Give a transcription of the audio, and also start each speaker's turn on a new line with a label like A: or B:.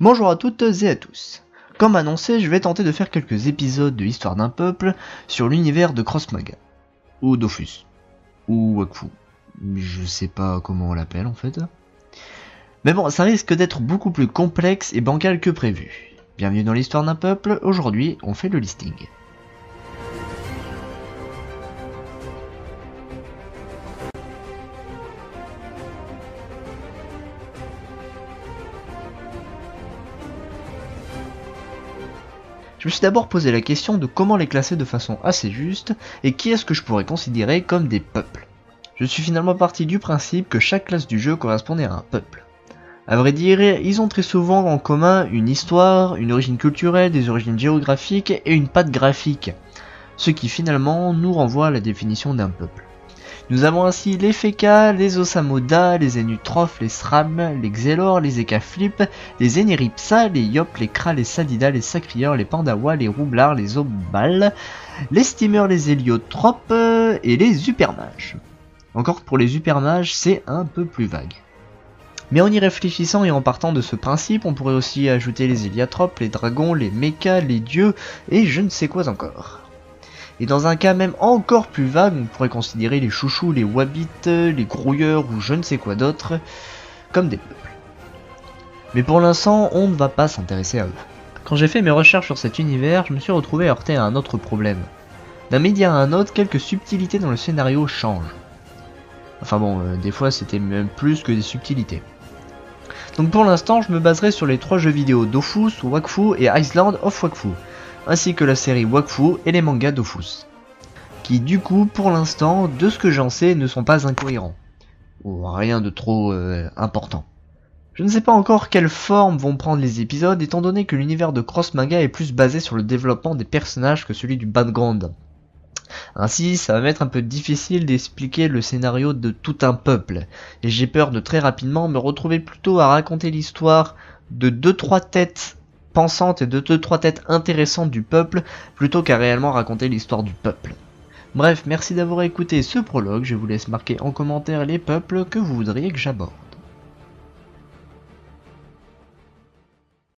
A: Bonjour à toutes et à tous. Comme annoncé, je vais tenter de faire quelques épisodes de Histoire d'un peuple sur l'univers de Cross Maga. Ou Dofus. Ou Wakfu. Je sais pas comment on l'appelle en fait. Mais bon, ça risque d'être beaucoup plus complexe et bancal que prévu. Bienvenue dans l'Histoire d'un peuple, aujourd'hui on fait le listing. Je me suis d'abord posé la question de comment les classer de façon assez juste, et qui est-ce que je pourrais considérer comme des peuples. Je suis finalement parti du principe que chaque classe du jeu correspondait à un peuple. A vrai dire, ils ont très souvent en commun une histoire, une origine culturelle, des origines géographiques et une patte graphique, ce qui finalement nous renvoie à la définition d'un peuple. Nous avons ainsi les Feka, les Osamoda, les Enutrophes, les Sram, les Xelor, les Ekaflip, les Eneripsa, les Yop, les Kra, les Sadida, les Sacrieurs, les Pandawa, les Roublards, les Obal, les Steamers, les Héliotropes et les Supermages. Encore pour les Supermages, c'est un peu plus vague. Mais en y réfléchissant et en partant de ce principe, on pourrait aussi ajouter les Héliotropes, les Dragons, les Mechas, les Dieux et je ne sais quoi encore. Et dans un cas même encore plus vague, on pourrait considérer les chouchous, les wabbits, les grouilleurs ou je ne sais quoi d'autre comme des peuples. Mais pour l'instant, on ne va pas s'intéresser à eux. Quand j'ai fait mes recherches sur cet univers, je me suis retrouvé heurté à un autre problème. D'un média à un autre, quelques subtilités dans le scénario changent. Enfin bon, des fois c'était même plus que des subtilités. Donc pour l'instant, je me baserai sur les 3 jeux vidéo Dofus, Wakfu et Island of Wakfu, ainsi que la série Wakfu et les mangas Dofus, qui du coup, pour l'instant, de ce que j'en sais, ne sont pas incohérents, ou rien de trop important. Je ne sais pas encore quelle forme vont prendre les épisodes, étant donné que l'univers de Cross Maga est plus basé sur le développement des personnages que celui du background. Ainsi, ça va m'être un peu difficile d'expliquer le scénario de tout un peuple, et j'ai peur de très rapidement me retrouver plutôt à raconter l'histoire de 2-3 têtes pensantes et de 2-3 têtes intéressantes du peuple, plutôt qu'à réellement raconter l'histoire du peuple. Bref, merci d'avoir écouté ce prologue, je vous laisse marquer en commentaire les peuples que vous voudriez que j'aborde.